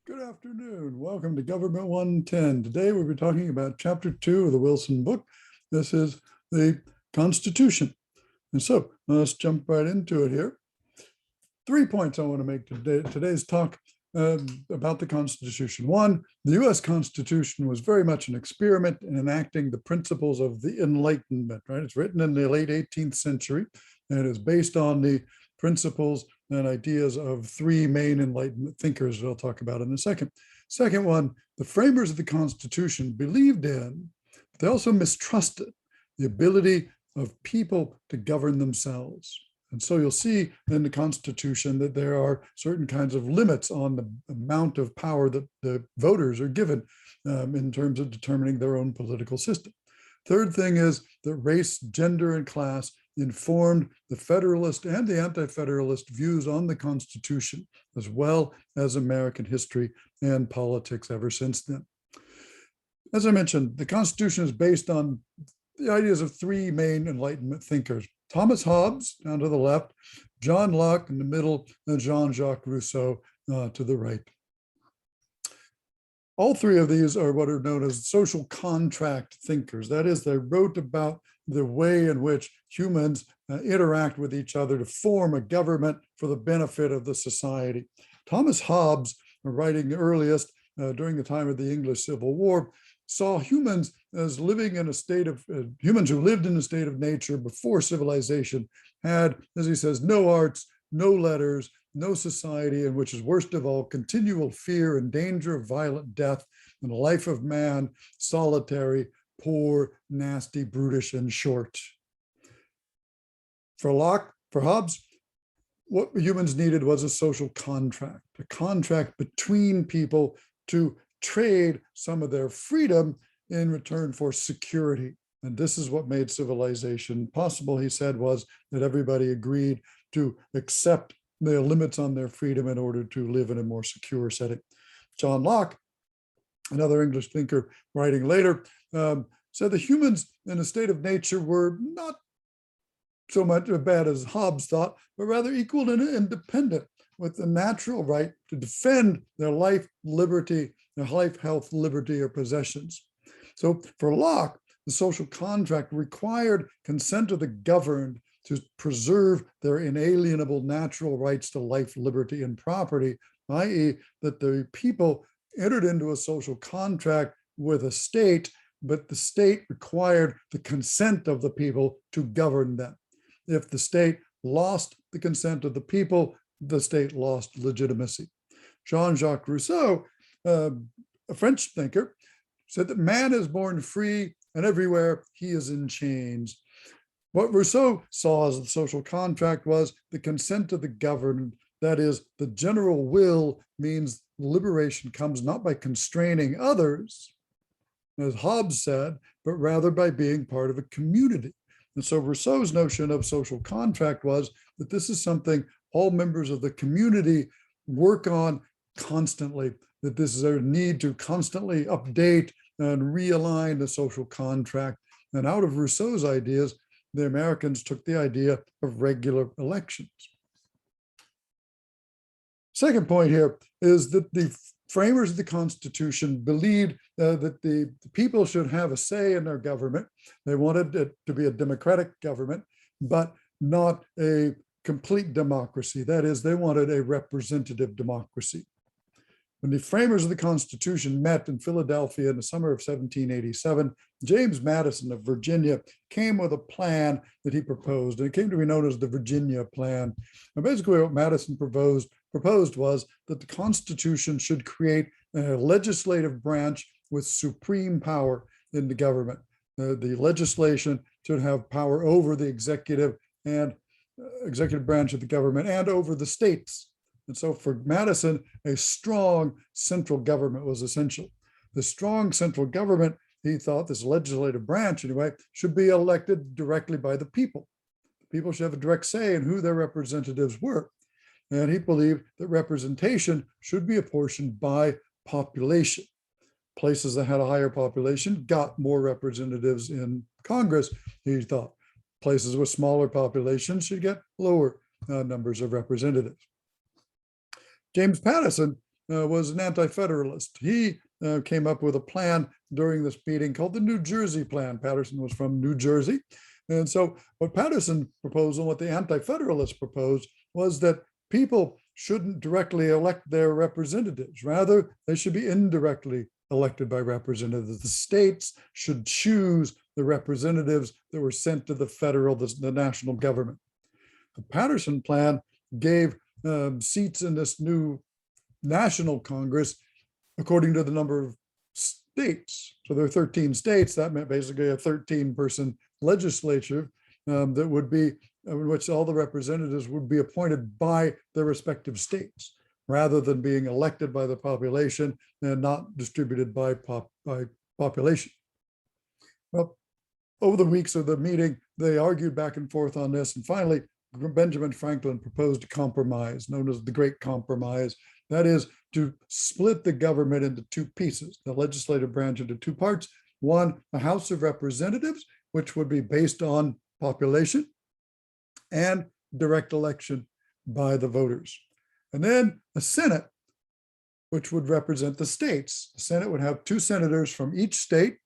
Good afternoon. Welcome to Government 110. Today we'll be talking about Chapter 2 of the Wilson book. This is the Constitution. And so let's jump right into it here. 3 points I want to make today. Today's talk about the Constitution. One, the US Constitution was very much an experiment in enacting the principles of the Enlightenment, right? It's written in the late 18th century and is based on the principles and ideas of three main Enlightenment thinkers that I'll talk about in a second. Second one, the framers of the Constitution believed in, but they also mistrusted the ability of people to govern themselves. And so you'll see in the Constitution that there are certain kinds of limits on the amount of power that the voters are given in terms of determining their own political system. Third thing is that race, gender, and class informed the Federalist and the Anti-Federalist views on the Constitution, as well as American history and politics ever since then. As I mentioned, the Constitution is based on the ideas of three main Enlightenment thinkers: Thomas Hobbes down to the left, John Locke in the middle, and Jean-Jacques Rousseau to the right. All three of these are what are known as social contract thinkers. That is, they wrote about the way in which humans interact with each other to form a government for the benefit of the society. Thomas Hobbes, writing earliest during the time of the English Civil War, saw humans as living in a state of, humans who lived in a state of nature before civilization had, as he says, no arts, no letters, no society, and which is worst of all, continual fear and danger of violent death, and a life of man, solitary, poor, nasty, brutish, and short. For Locke, for Hobbes, what humans needed was a social contract, a contract between people to trade some of their freedom in return for security. And this is what made civilization possible, he said, was that everybody agreed to accept the limits on their freedom in order to live in a more secure setting. John Locke, another English thinker writing later, said that humans in a state of nature were not so much as bad as Hobbes thought, but rather equal and independent, with the natural right to defend their life, liberty, their life, health, liberty, or possessions. So for Locke, the social contract required consent of the governed to preserve their inalienable natural rights to life, liberty, and property, i.e., that the people entered into a social contract with a state, but the state required the consent of the people to govern them. If the state lost the consent of the people, the state lost legitimacy. Jean-Jacques Rousseau, a French thinker, said that man is born free and everywhere he is in chains. What Rousseau saw as the social contract was the consent of the governed. That is, the general will means liberation comes not by constraining others, as Hobbes said, but rather by being part of a community. And so Rousseau's notion of social contract was that this is something all members of the community work on constantly, that this is a need to constantly update and realign the social contract. And out of Rousseau's ideas, the Americans took the idea of regular elections. Second point here is that the framers of the Constitution believed that the people should have a say in their government. They wanted it to be a democratic government, but not a complete democracy. That is, they wanted a representative democracy. When the framers of the Constitution met in Philadelphia in the summer of 1787, James Madison of Virginia came with a plan that he proposed, and it came to be known as the Virginia Plan. And basically what Madison proposed was that the Constitution should create a legislative branch with supreme power in the government. The legislation should have power over the executive branch of the government and over the states. And so for Madison, a strong central government was essential. The strong central government, he thought, this legislative branch anyway, should be elected directly by the people. The people should have a direct say in who their representatives were. And he believed that representation should be apportioned by population. Places that had a higher population got more representatives in Congress, he thought. Places with smaller populations should get lower numbers of representatives. James Madison was an anti-federalist. He came up with a plan during this meeting called the New Jersey Plan. Patterson was from New Jersey. And so what Patterson proposed and what the anti-federalists proposed was that people shouldn't directly elect their representatives. Rather, they should be indirectly elected by representatives. The states should choose the representatives that were sent to the national government. The Patterson Plan gave seats in this new national Congress according to the number of states. So there are 13 states. That meant basically a 13-person legislature that would be, in which all the representatives would be appointed by their respective states, rather than being elected by the population and not distributed by population. Well, over the weeks of the meeting, they argued back and forth on this, and finally, Benjamin Franklin proposed a compromise known as the Great Compromise. That is to split the government into two pieces, the legislative branch into two parts. One, a House of Representatives, which would be based on population, and direct election by the voters. And then a Senate, which would represent the states. The Senate would have 2 senators from each state,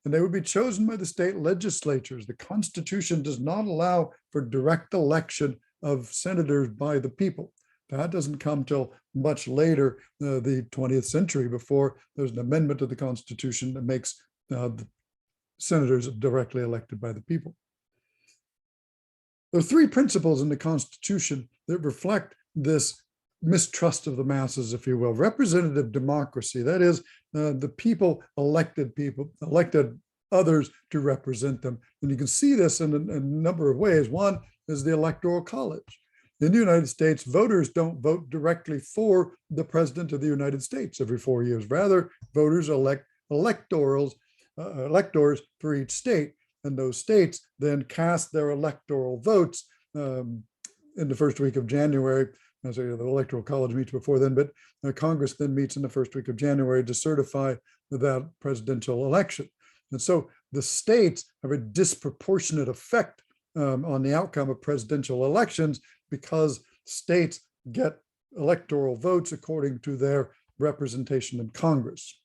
and they would be chosen by the state legislatures. The Constitution does not allow for direct election of senators by the people. That doesn't come till much later, the 20th century, before there's an amendment to the Constitution that makes the senators directly elected by the people. There are 3 principles in the Constitution that reflect this mistrust of the masses, if you will. Representative democracy, that is, the people elected others to represent them. And you can see this in a number of ways. One is the Electoral College. In the United States, voters don't vote directly for the President of the United States every 4 years. Rather, voters elect electors for each state, and those states then cast their electoral votes in the first week of January. So the Electoral College meets before then, but Congress then meets in the first week of January to certify that presidential election. And so the states have a disproportionate effect on the outcome of presidential elections, because states get electoral votes according to their representation in Congress.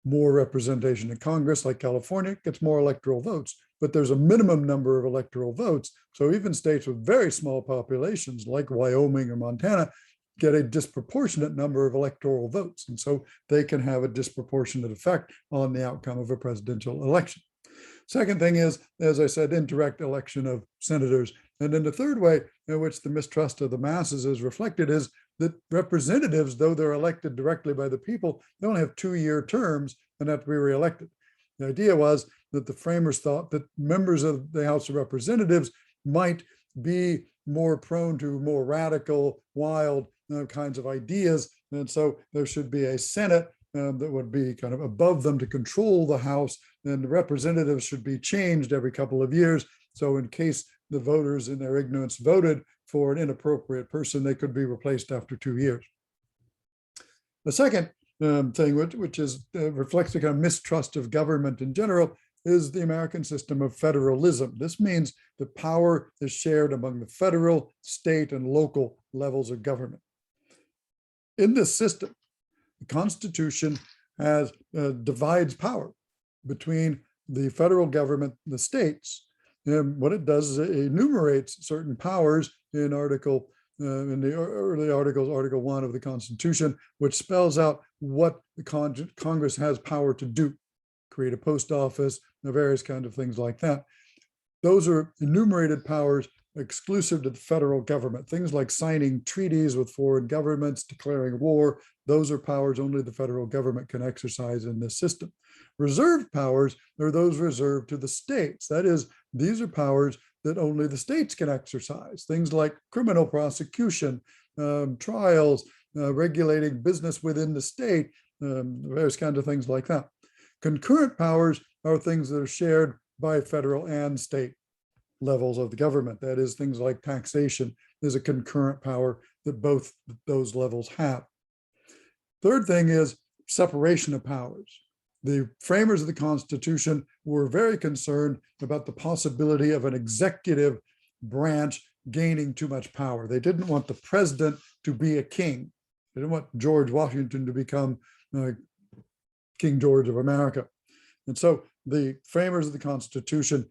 More representation in Congress, like California, gets more electoral votes, but there's a minimum number of electoral votes. So even states with very small populations, like Wyoming or Montana, get a disproportionate number of electoral votes. And so they can have a disproportionate effect on the outcome of a presidential election. Second thing is, as I said, indirect election of senators. And then the third way in which the mistrust of the masses is reflected is that representatives, though they're elected directly by the people, they only have 2-year terms and have to be reelected. The idea was that the framers thought that members of the House of Representatives might be more prone to more radical, wild kinds of ideas. And so there should be a Senate that would be kind of above them to control the House, and the representatives should be changed every couple of years. So in case the voters in their ignorance voted for an inappropriate person, they could be replaced after 2 years. The second thing, which is reflects the kind of mistrust of government in general, is the American system of federalism. This means that power is shared among the federal, state, and local levels of government. In this system, the Constitution divides power between the federal government and the states. And what it does is it enumerates certain powers in in the early articles, Article 1 of the Constitution, which spells out what the Congress has power to do: create a post office, various kinds of things like that. Those are enumerated powers exclusive to the federal government. Things like signing treaties with foreign governments, declaring war, those are powers only the federal government can exercise in this system. Reserved powers are those reserved to the states. That is, these are powers that only the states can exercise. Things like criminal prosecution, trials, regulating business within the state, various kinds of things like that. Concurrent powers are things that are shared by federal and state levels of the government. That is, things like taxation is a concurrent power that both those levels have. Third thing is separation of powers. The framers of the Constitution were very concerned about the possibility of an executive branch gaining too much power. They didn't want the president to be a king. They didn't want George Washington to become King George of America. And so the framers of the Constitution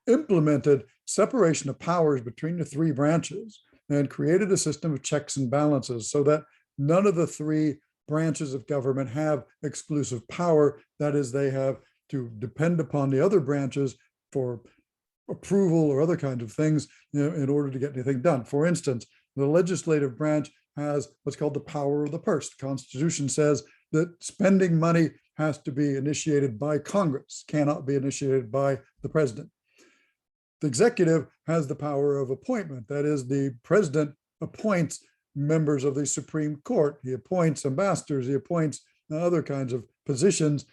implemented separation of powers between the three branches and created a system of checks and balances so that none of the three branches of government have exclusive power. That is, they have to depend upon the other branches for approval or other kinds of things, in order to get anything done. For instance, the legislative branch has what's called the power of the purse. The Constitution says that spending money has to be initiated by Congress, cannot be initiated by the president. The executive has the power of appointment. That is, the president appoints members of the Supreme Court. He appoints ambassadors, he appoints other kinds of positions,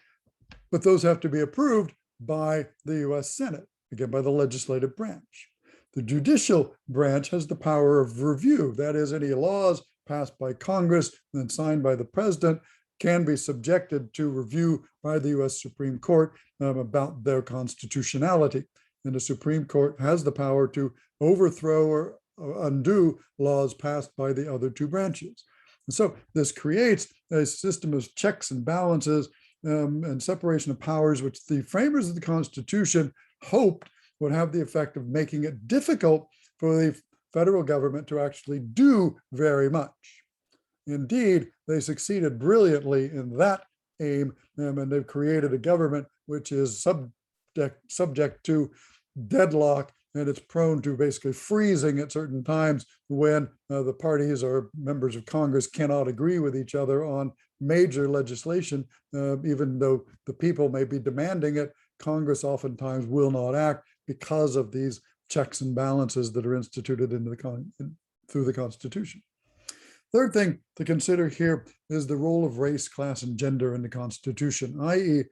but those have to be approved by the US Senate, again, by the legislative branch. The judicial branch has the power of review. That is, any laws passed by Congress and then signed by the president can be subjected to review by the US Supreme Court about their constitutionality. And the Supreme Court has the power to overthrow or undo laws passed by the other two branches. And so this creates a system of checks and balances and separation of powers, which the framers of the Constitution hoped would have the effect of making it difficult for the federal government to actually do very much. Indeed, they succeeded brilliantly in that aim, and they've created a government which is subject to deadlock, and it's prone to basically freezing at certain times when the parties or members of Congress cannot agree with each other on major legislation. Even though the people may be demanding it, Congress oftentimes will not act because of these checks and balances that are instituted through the Constitution. Third thing to consider here is the role of race, class, and gender in the Constitution, i.e.,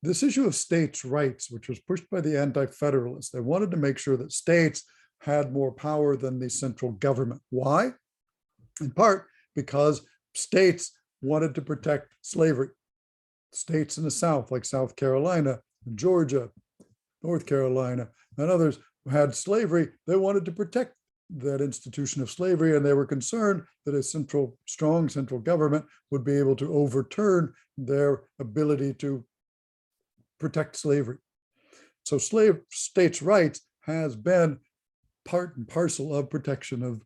this issue of states' rights, which was pushed by the anti-federalists. They wanted to make sure that states had more power than the central government. Why? In part because states wanted to protect slavery. States in the South, like South Carolina, Georgia, North Carolina, and others had slavery. They wanted to protect that institution of slavery, and they were concerned that a strong central government would be able to overturn their ability to protect slavery. So states' rights has been part and parcel of protection of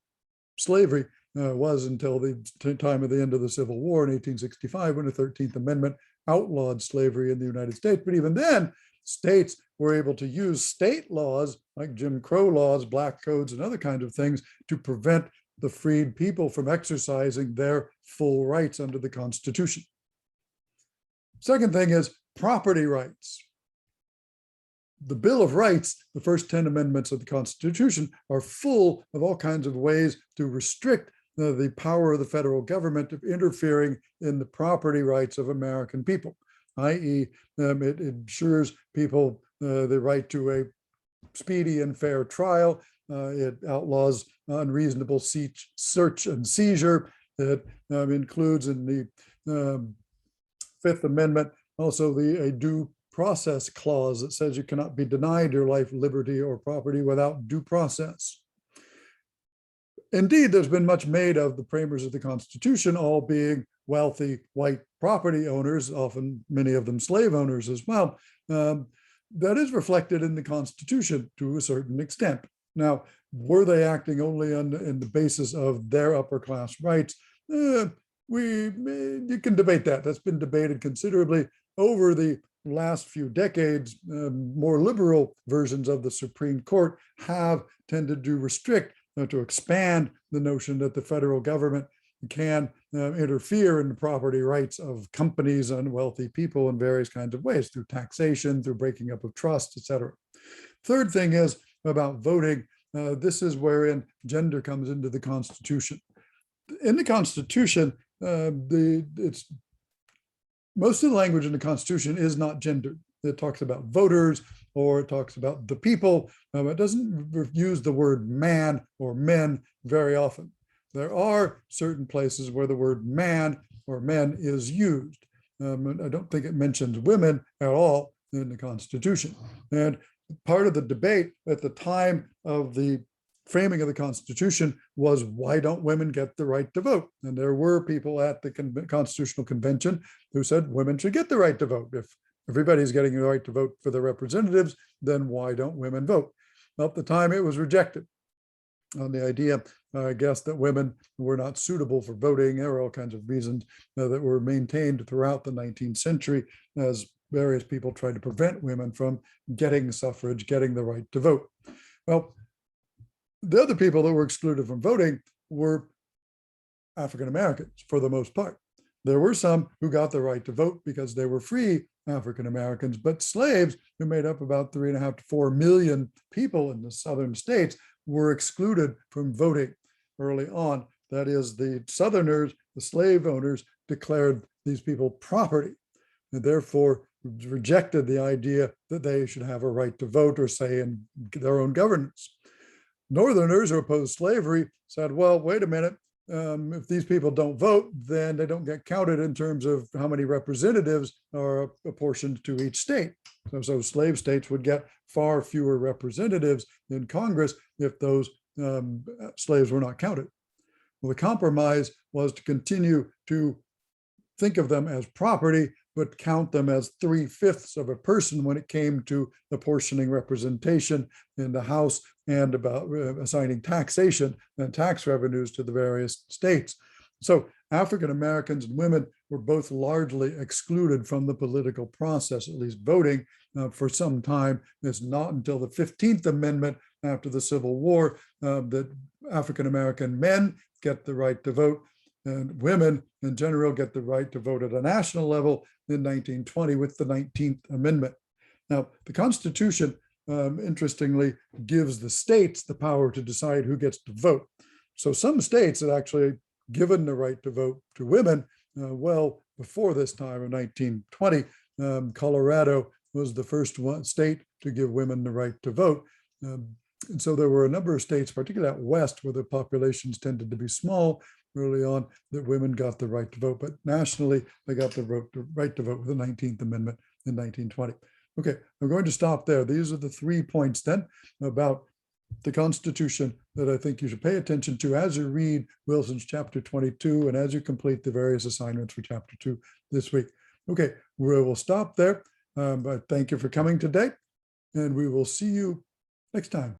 slavery, was until the time of the end of the Civil War in 1865, when the 13th Amendment outlawed slavery in the United States. But even then, states were able to use state laws like Jim Crow laws, black codes, and other kinds of things to prevent the freed people from exercising their full rights under the Constitution. Second thing is property rights. The Bill of Rights, the first 10 amendments of the Constitution, are full of all kinds of ways to restrict the power of the federal government of interfering in the property rights of American people, i.e., it ensures people the right to a speedy and fair trial. It outlaws unreasonable search and seizure. It includes in the Fifth Amendment also a due process clause that says you cannot be denied your life, liberty, or property without due process. Indeed, there's been much made of the framers of the Constitution all being wealthy white property owners, often many of them slave owners as well. That is reflected in the Constitution to a certain extent. Now, were they acting only in the basis of their upper class rights? You can debate that. That's been debated considerably over the last few decades. More liberal versions of the Supreme Court have tended to restrict, to expand the notion that the federal government can interfere in the property rights of companies and wealthy people in various kinds of ways, through taxation, through breaking up of trust, etc. Third thing is about voting. This is wherein gender comes into the Constitution. In the Constitution, most of the language in the Constitution is not gendered. It talks about voters, or it talks about the people. It doesn't use the word man or men very often. There are certain places where the word man or men is used. I don't think it mentions women at all in the Constitution. And part of the debate at the time of the framing of the Constitution was, why don't women get the right to vote? And there were people at the Constitutional Convention who said women should get the right to vote. If everybody's getting the right to vote for their representatives, then why don't women vote? Well, at the time, it was rejected on the idea, I guess, that women were not suitable for voting. There were all kinds of reasons that were maintained throughout the 19th century as various people tried to prevent women from getting suffrage, getting the right to vote. Well, the other people that were excluded from voting were African Americans for the most part. There were some who got the right to vote because they were free African Americans, but slaves, who made up about 3.5 to 4 million people in the southern states, were excluded from voting early on. That is, the Southerners, the slave owners, declared these people property, and therefore rejected the idea that they should have a right to vote or say in their own governance. Northerners who opposed slavery said, well, wait a minute, if these people don't vote, then they don't get counted in terms of how many representatives are apportioned to each state. So slave states would get far fewer representatives in Congress if those slaves were not counted. Well, the compromise was to continue to think of them as property, but count them as 3/5 of a person when it came to apportioning representation in the House and about assigning taxation and tax revenues to the various states. So African Americans and women were both largely excluded from the political process, at least voting, for some time. It's not until the 15th Amendment after the Civil War that African American men get the right to vote, and women in general get the right to vote at a national level in 1920 with the 19th Amendment. Now, the Constitution, interestingly, gives the states the power to decide who gets to vote. So some states had actually given the right to vote to women well before this time of 1920. Colorado was the first state to give women the right to vote. And so there were a number of states, particularly out west, where the populations tended to be small early on, that women got the right to vote. But nationally, they got the right to vote with the 19th Amendment in 1920. Okay, I'm going to stop there. These are the 3 points then about the Constitution that I think you should pay attention to as you read Wilson's chapter 22 and as you complete the various assignments for chapter 2 this week. Okay, we will stop there. But thank you for coming today, and we will see you next time.